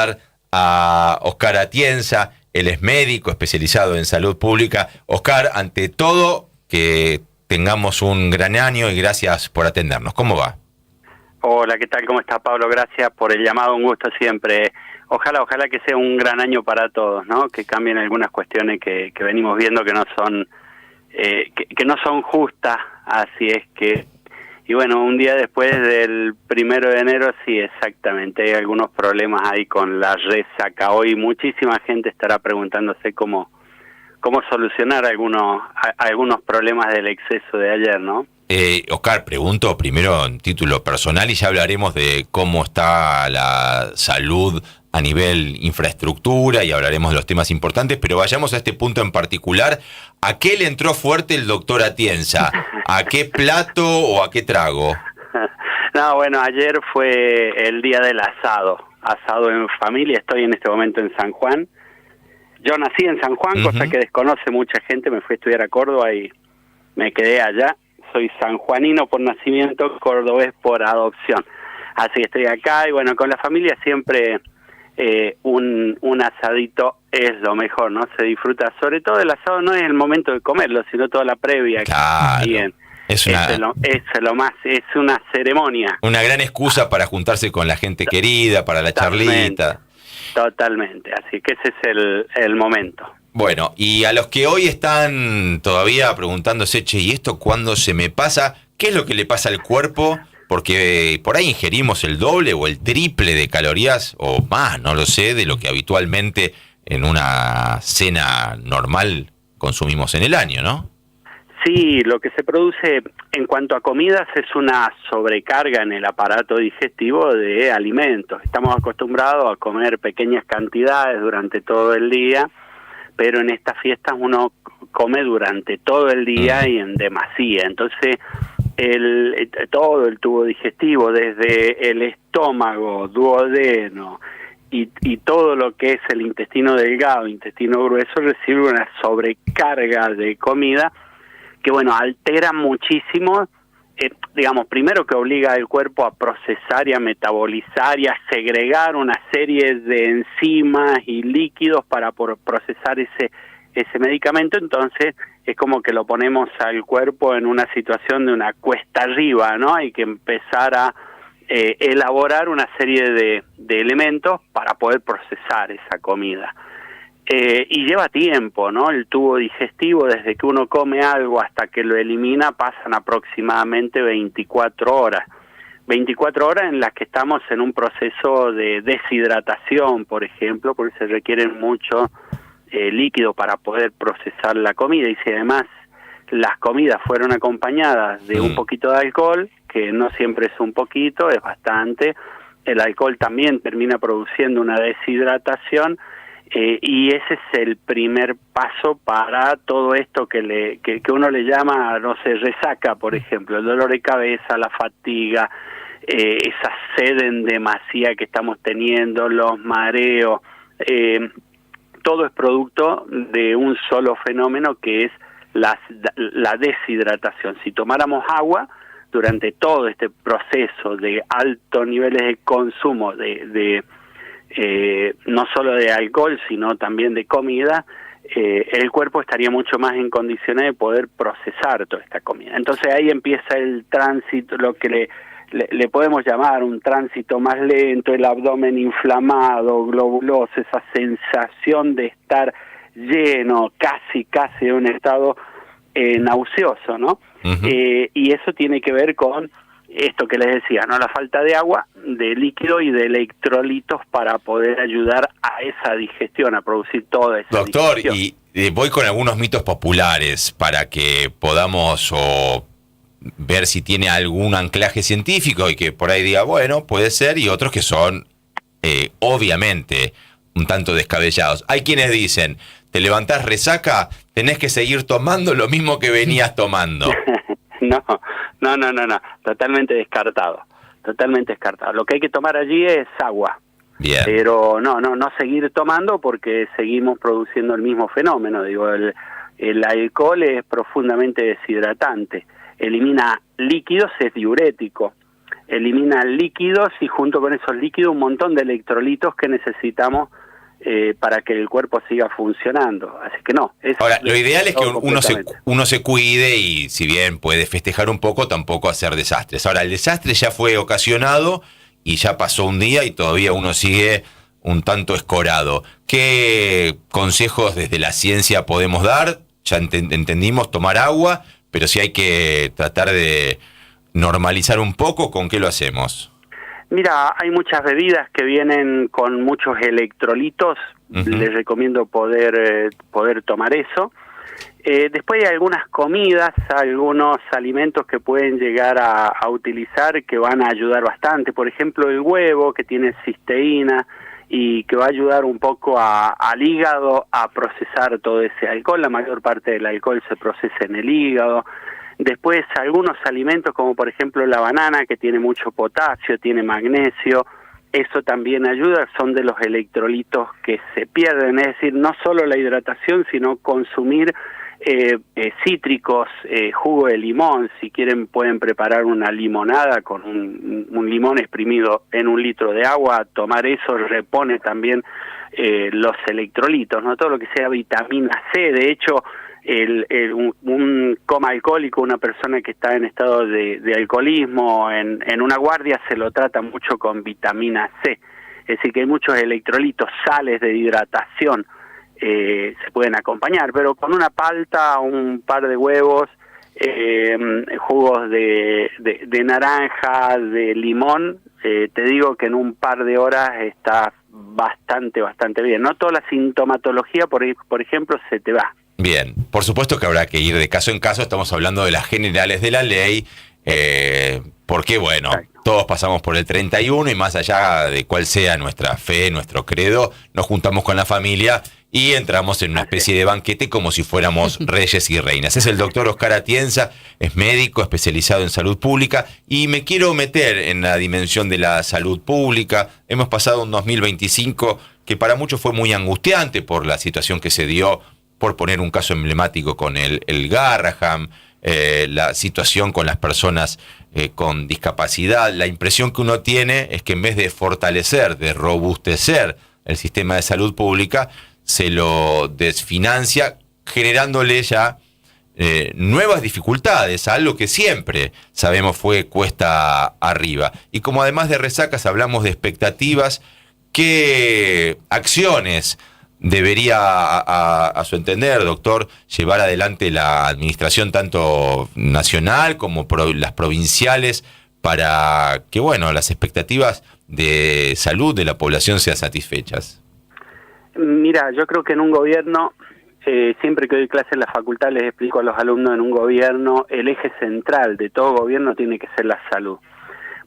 saludar a Oscar Atienza. Él es médico especializado en salud pública. Oscar, ante todo, que tengamos un gran año y gracias por atendernos. ¿Cómo va? Hola, ¿qué tal? ¿Cómo está, Pablo? Gracias por el llamado, un gusto siempre. Ojalá que sea un gran año para todos, ¿no? Que cambien algunas cuestiones que venimos viendo que no son que no son justas, así es que... Y bueno, un día después del 1 de enero, sí, exactamente, hay algunos problemas ahí con la resaca. Hoy muchísima gente estará preguntándose cómo solucionar algunos problemas del exceso de ayer, ¿no? Oscar, pregunto primero en título personal y ya hablaremos de cómo está la salud a nivel infraestructura y hablaremos de los temas importantes, pero vayamos a este punto en particular. ¿A qué le entró fuerte el doctor Atienza? ¿A qué plato o a qué trago? No, bueno, ayer fue el día del asado en familia. Estoy en este momento en San Juan. Yo nací en San Juan, cosa que desconoce mucha gente. Me fui a estudiar a Córdoba y me quedé allá. Soy sanjuanino por nacimiento, cordobés por adopción. Así que estoy acá y bueno, con la familia siempre un asadito es lo mejor, ¿no? Se disfruta. Sobre todo el asado no es el momento de comerlo, sino toda la previa. Claro. Bien. Es una ceremonia. Una gran excusa para juntarse con la gente querida, para la charlita. Totalmente, así que ese es el momento. Bueno, y a los que hoy están todavía preguntándose, che, ¿y esto cuándo se me pasa? ¿Qué es lo que le pasa al cuerpo? Porque por ahí ingerimos el doble o el triple de calorías, o más, no lo sé, de lo que habitualmente en una cena normal consumimos en el año, ¿no? Sí, lo que se produce en cuanto a comidas es una sobrecarga en el aparato digestivo de alimentos. Estamos acostumbrados a comer pequeñas cantidades durante todo el día, pero en estas fiestas uno come durante todo el día y en demasía. Entonces, todo el tubo digestivo, desde el estómago, duodeno y todo lo que es el intestino delgado, intestino grueso, recibe una sobrecarga de comida que, bueno, altera muchísimo, digamos, primero que obliga al cuerpo a procesar y a metabolizar y a segregar una serie de enzimas y líquidos para procesar ese medicamento. Entonces es como que lo ponemos al cuerpo en una situación de una cuesta arriba, ¿no? Hay que empezar a elaborar una serie de elementos para poder procesar esa comida. Y lleva tiempo, ¿no? El tubo digestivo, desde que uno come algo hasta que lo elimina, pasan aproximadamente 24 horas. 24 horas en las que estamos en un proceso de deshidratación, por ejemplo, porque se requieren mucho líquido para poder procesar la comida. Y si además las comidas fueron acompañadas de un poquito de alcohol, que no siempre es un poquito, es bastante, el alcohol también termina produciendo una deshidratación. Y ese es el primer paso para todo esto que uno le llama, no sé, resaca, por ejemplo, el dolor de cabeza, la fatiga, esa sed en demasía que estamos teniendo, los mareos, todo es producto de un solo fenómeno que es la deshidratación. Si tomáramos agua durante todo este proceso de altos niveles de consumo no solo de alcohol, sino también de comida, el cuerpo estaría mucho más en condiciones de poder procesar toda esta comida. Entonces ahí empieza el tránsito, lo que le podemos llamar un tránsito más lento, el abdomen inflamado, globuloso, esa sensación de estar lleno, casi de un estado nauseoso, ¿no? Y eso tiene que ver con esto que les decía, ¿no? La falta de agua, de líquido y de electrolitos para poder ayudar a esa digestión, a producir toda esa Doctor, digestión. y voy con algunos mitos populares para que podamos ver si tiene algún anclaje científico y que por ahí diga, bueno, puede ser, y otros que son, obviamente, un tanto descabellados. Hay quienes dicen, te levantás resaca, tenés que seguir tomando lo mismo que venías tomando. No, totalmente descartado. Lo que hay que tomar allí es agua. Bien. Pero no seguir tomando porque seguimos produciendo el mismo fenómeno. Digo, el alcohol es profundamente deshidratante, elimina líquidos, es diurético. elimina líquidos y junto con esos líquidos un montón de electrolitos que necesitamos para que el cuerpo siga funcionando. Así que no. Ahora, lo ideal es que uno se cuide y si bien puede festejar un poco, tampoco hacer desastres. Ahora, el desastre ya fue ocasionado y ya pasó un día y todavía uno sigue un tanto escorado. ¿Qué consejos desde la ciencia podemos dar? Ya entendimos tomar agua, pero si hay que tratar de normalizar un poco, ¿con qué lo hacemos? Mira, hay muchas bebidas que vienen con muchos electrolitos. Les recomiendo poder tomar eso. Después hay algunas comidas, algunos alimentos que pueden llegar a utilizar que van a ayudar bastante. Por ejemplo, el huevo, que tiene cisteína y que va a ayudar un poco al hígado a procesar todo ese alcohol. La mayor parte del alcohol se procesa en el hígado. Después algunos alimentos como por ejemplo la banana, que tiene mucho potasio, tiene magnesio, eso también ayuda, son de los electrolitos que se pierden, es decir, no solo la hidratación, sino consumir cítricos, jugo de limón. Si quieren pueden preparar una limonada con un limón exprimido en 1 litro de agua, tomar eso repone también los electrolitos, no todo lo que sea vitamina C. De hecho, un coma alcohólico, una persona que está en estado de alcoholismo, en una guardia, se lo trata mucho con vitamina C. Es decir, que hay muchos electrolitos, sales de hidratación, se pueden acompañar, pero con una palta, un par de huevos, jugos de naranja, de limón, te digo que en un par de horas está bastante bien. No toda la sintomatología, por ejemplo, se te va. Bien, por supuesto que habrá que ir de caso en caso, estamos hablando de las generales de la ley, porque bueno, exacto, todos pasamos por el 31 y más allá de cuál sea nuestra fe, nuestro credo, nos juntamos con la familia y entramos en una especie de banquete como si fuéramos reyes y reinas. Es el doctor Oscar Atienza, es médico especializado en salud pública y me quiero meter en la dimensión de la salud pública. Hemos pasado un 2025 que para muchos fue muy angustiante por la situación que se dio, por poner un caso emblemático con el Garrahan, la situación con las personas con discapacidad. La impresión que uno tiene es que en vez de fortalecer, de robustecer el sistema de salud pública, se lo desfinancia, generándole ya nuevas dificultades, algo que siempre sabemos fue cuesta arriba. Y como además de resacas hablamos de expectativas, ¿qué acciones debería, a su entender, doctor, llevar adelante la administración tanto nacional como las provinciales para que, bueno, las expectativas de salud de la población sean satisfechas? Mira, yo creo que en un gobierno, siempre que doy clase en la facultad les explico a los alumnos, en un gobierno el eje central de todo gobierno tiene que ser la salud,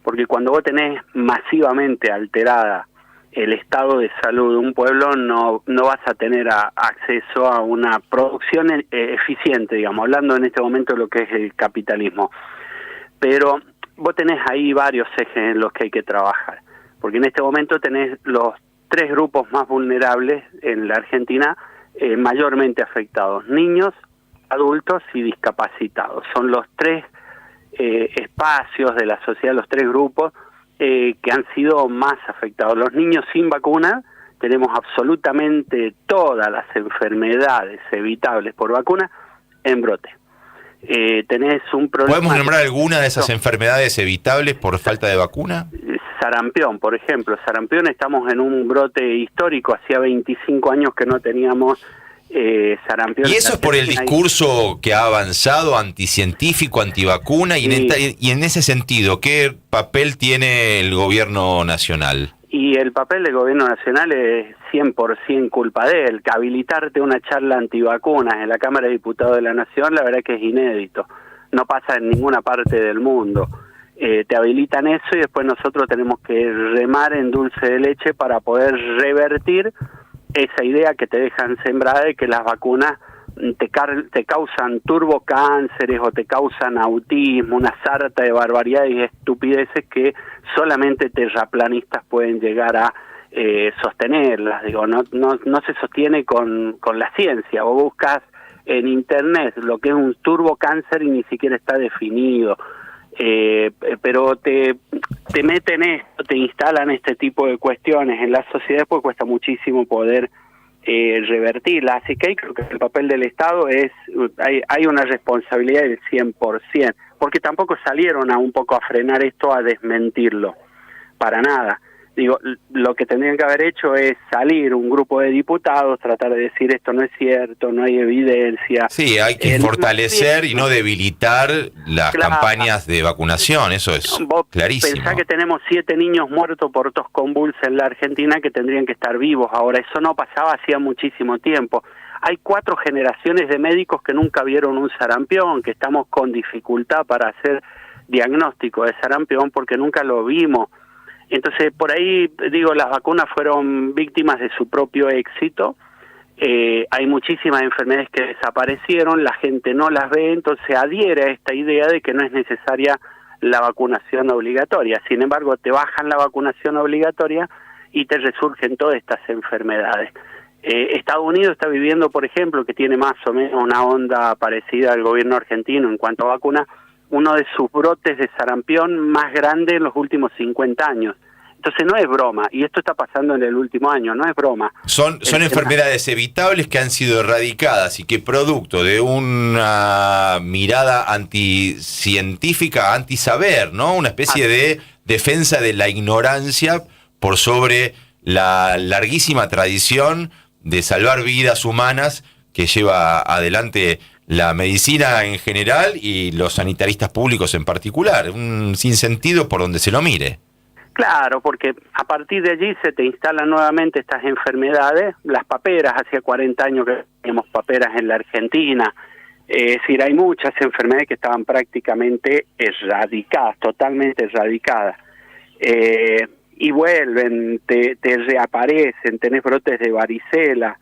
porque cuando vos tenés masivamente alterada el estado de salud de un pueblo, no vas a tener acceso a una producción eficiente, digamos, hablando en este momento de lo que es el capitalismo. Pero vos tenés ahí varios ejes en los que hay que trabajar, porque en este momento tenés los 3 grupos más vulnerables en la Argentina, mayormente afectados: niños, adultos y discapacitados. Son los 3 espacios de la sociedad, los 3 grupos que han sido más afectados. Los niños sin vacuna, tenemos absolutamente todas las enfermedades evitables por vacuna en brote. Tenés un problema. ¿Podemos nombrar alguna de esas enfermedades evitables por falta de vacuna? Sarampión, por ejemplo. Sarampión, estamos en un brote histórico, hacía 25 años que no teníamos sarampión. ¿Y eso es por el discurso que ha avanzado anticientífico, antivacuna? Sí. Y en ese sentido, ¿qué papel tiene el gobierno nacional? Y el papel del gobierno nacional es 100% culpa de él. Que habilitarte una charla antivacunas en la Cámara de Diputados de la Nación, la verdad que es inédito. No pasa en ninguna parte del mundo. Te habilitan eso y después nosotros tenemos que remar en dulce de leche para poder revertir esa idea que te dejan sembrada de que las vacunas te causan turbocánceres o te causan autismo, una sarta de barbaridades y estupideces que solamente terraplanistas pueden llegar a sostenerlas. Digo, no se sostiene con la ciencia. Vos buscas en internet lo que es un turbocáncer y ni siquiera está definido. pero te meten esto, te instalan este tipo de cuestiones en la sociedad, pues cuesta muchísimo poder revertirla. Así que creo que el papel del Estado hay una responsabilidad del 100%, porque tampoco salieron un poco a frenar esto, a desmentirlo, para nada. Digo, lo que tendrían que haber hecho es salir un grupo de diputados, tratar de decir esto no es cierto, no hay evidencia. Sí, hay que fortalecer y no debilitar las campañas de vacunación, eso es clarísimo. Pensá que tenemos 7 niños muertos por tos convulsa en la Argentina que tendrían que estar vivos ahora, eso no pasaba hacía muchísimo tiempo. Hay 4 generaciones de médicos que nunca vieron un sarampión, que estamos con dificultad para hacer diagnóstico de sarampión porque nunca lo vimos. Entonces, por ahí, digo, las vacunas fueron víctimas de su propio éxito. Hay muchísimas enfermedades que desaparecieron, la gente no las ve, entonces adhiere a esta idea de que no es necesaria la vacunación obligatoria. Sin embargo, te bajan la vacunación obligatoria y te resurgen todas estas enfermedades. Estados Unidos está viviendo, por ejemplo, que tiene más o menos una onda parecida al gobierno argentino en cuanto a vacunas, uno de sus brotes de sarampión más grande en los últimos 50 años. Entonces no es broma, y esto está pasando en el último año, no es broma. Son enfermedades evitables que han sido erradicadas y que producto de una mirada anticientífica, antisaber, ¿no? Una especie de defensa de la ignorancia por sobre la larguísima tradición de salvar vidas humanas que lleva adelante la medicina en general y los sanitaristas públicos en particular. Un sinsentido por donde se lo mire. Claro, porque a partir de allí se te instalan nuevamente estas enfermedades, las paperas, hacía 40 años que teníamos paperas en la Argentina, es decir, hay muchas enfermedades que estaban prácticamente erradicadas, totalmente erradicadas, y vuelven, te reaparecen, tenés brotes de varicela,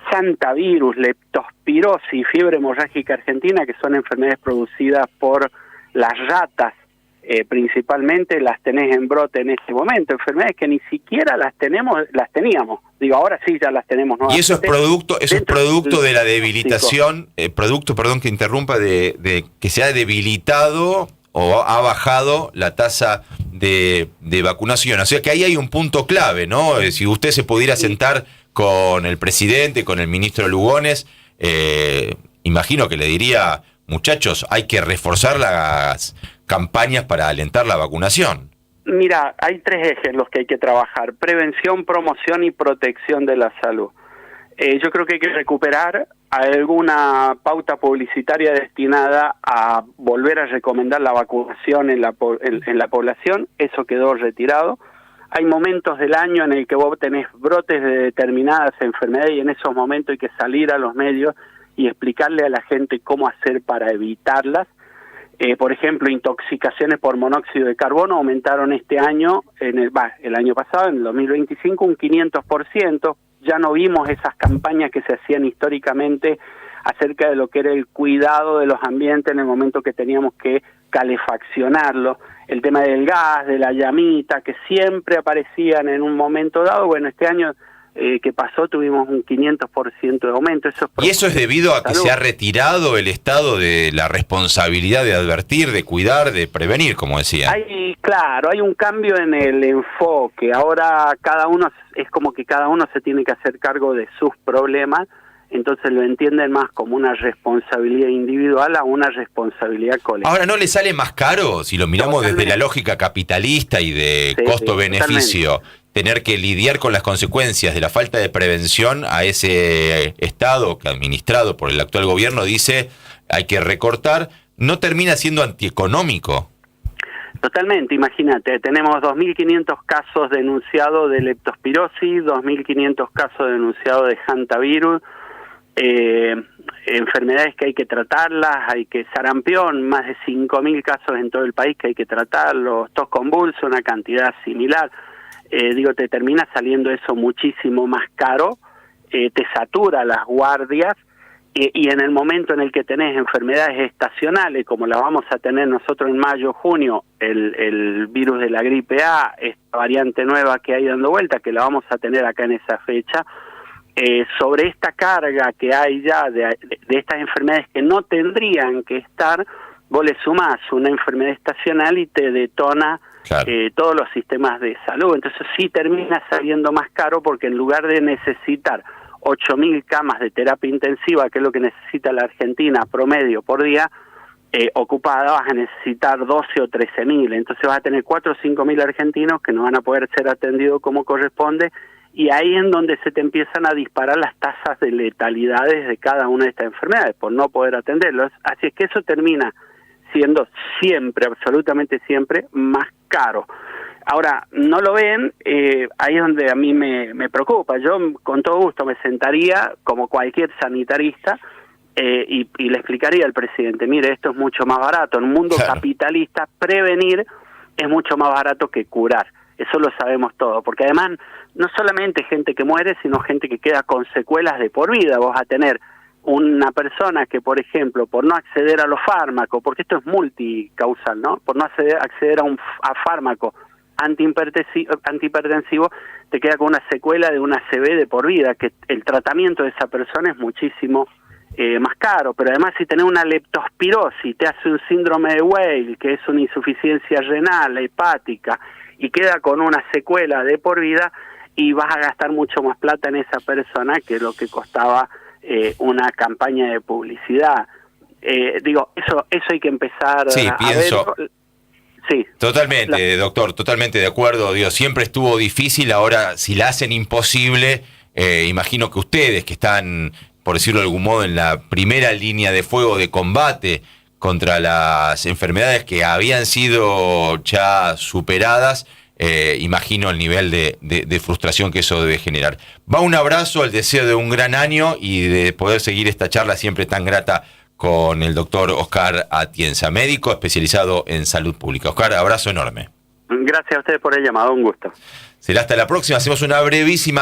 Hantavirus, leptospirosis, fiebre hemorrágica argentina, que son enfermedades producidas por las ratas, principalmente las tenés en brote en este momento, enfermedades que ni siquiera las teníamos, digo, ahora sí ya las tenemos nuevamente. Y eso es producto de la debilitación, perdón que interrumpa, de que se ha debilitado o ha bajado la tasa de vacunación. O sea que ahí hay un punto clave, ¿no? Si usted se pudiera sentar con el presidente, con el ministro Lugones, imagino que le diría, muchachos, hay que reforzar las campañas para alentar la vacunación. Mira, hay 3 ejes en los que hay que trabajar: prevención, promoción y protección de la salud. Yo creo que hay que recuperar alguna pauta publicitaria destinada a volver a recomendar la vacunación en la población, eso quedó retirado. Hay momentos del año en el que vos tenés brotes de determinadas enfermedades y en esos momentos hay que salir a los medios y explicarle a la gente cómo hacer para evitarlas. Por ejemplo, intoxicaciones por monóxido de carbono aumentaron este año, el año pasado, en el 2025, un 500%. Ya no vimos esas campañas que se hacían históricamente acerca de lo que era el cuidado de los ambientes en el momento que teníamos que calefaccionarlo. El tema del gas, de la llamita, que siempre aparecían en un momento dado. Bueno, este año que pasó tuvimos un 500% de aumento. ¿Y eso es debido a que se ha retirado el Estado de la responsabilidad de advertir, de cuidar, de prevenir, como decía? Hay un cambio en el enfoque. Ahora es como que cada uno se tiene que hacer cargo de sus problemas, entonces lo entienden más como una responsabilidad individual a una responsabilidad colectiva. Ahora, ¿no le sale más caro, si lo miramos desde la lógica capitalista y de costo-beneficio, tener que lidiar con las consecuencias de la falta de prevención a ese Estado que, administrado por el actual gobierno, dice hay que recortar? ¿No termina siendo antieconómico? Totalmente, imagínate, tenemos 2.500 casos denunciados de leptospirosis, 2.500 casos denunciados de hantavirus, enfermedades que hay que tratarlas, sarampión, más de 5.000 casos en todo el país que hay que tratarlos, tos convulso, una cantidad similar. Te termina saliendo eso muchísimo más caro, te satura las guardias, y en el momento en el que tenés enfermedades estacionales, como las vamos a tener nosotros en mayo, junio, el virus de la gripe A, esta variante nueva que hay dando vuelta, que la vamos a tener acá en esa fecha, sobre esta carga que hay ya de estas enfermedades que no tendrían que estar, vos le sumás una enfermedad estacional y te detona Claro. todos los sistemas de salud. Entonces sí termina saliendo más caro, porque en lugar de necesitar 8.000 camas de terapia intensiva, que es lo que necesita la Argentina promedio por día, ocupada, vas a necesitar 12 o 13.000. Entonces vas a tener 4 o 5.000 argentinos que no van a poder ser atendidos como corresponde, y ahí en donde se te empiezan a disparar las tasas de letalidades de cada una de estas enfermedades, por no poder atenderlos. Así es que eso termina siendo siempre, absolutamente siempre, más caro. Ahora, no lo ven, ahí es donde a mí me preocupa. Yo con todo gusto me sentaría como cualquier sanitarista y le explicaría al presidente, mire, esto es mucho más barato. En un mundo capitalista, prevenir es mucho más barato que curar. Eso lo sabemos todos, porque además no solamente gente que muere, sino gente que queda con secuelas de por vida. Vos vas a tener una persona que, por ejemplo, por no acceder a los fármacos, porque esto es multicausal, ¿no? Por no acceder a fármaco antihipertensivo, te queda con una secuela de una ACV de por vida, que el tratamiento de esa persona es muchísimo más caro. Pero además, si tenés una leptospirosis, te hace un síndrome de Weil, que es una insuficiencia renal, hepática, y queda con una secuela de por vida, y vas a gastar mucho más plata en esa persona que lo que costaba una campaña de publicidad. Digo, eso hay que empezar a pienso. ver. Sí. Totalmente, doctor, totalmente de acuerdo. Digo, siempre estuvo difícil, ahora si la hacen imposible, imagino que ustedes que están, por decirlo de algún modo, en la primera línea de fuego de combate contra las enfermedades que habían sido ya superadas, imagino el nivel de frustración que eso debe generar. Va un abrazo, el deseo de un gran año y de poder seguir esta charla siempre tan grata con el doctor Oscar Atienza, médico especializado en salud pública. Oscar, abrazo enorme. Gracias a ustedes por el llamado, un gusto. Será hasta la próxima, hacemos una brevísima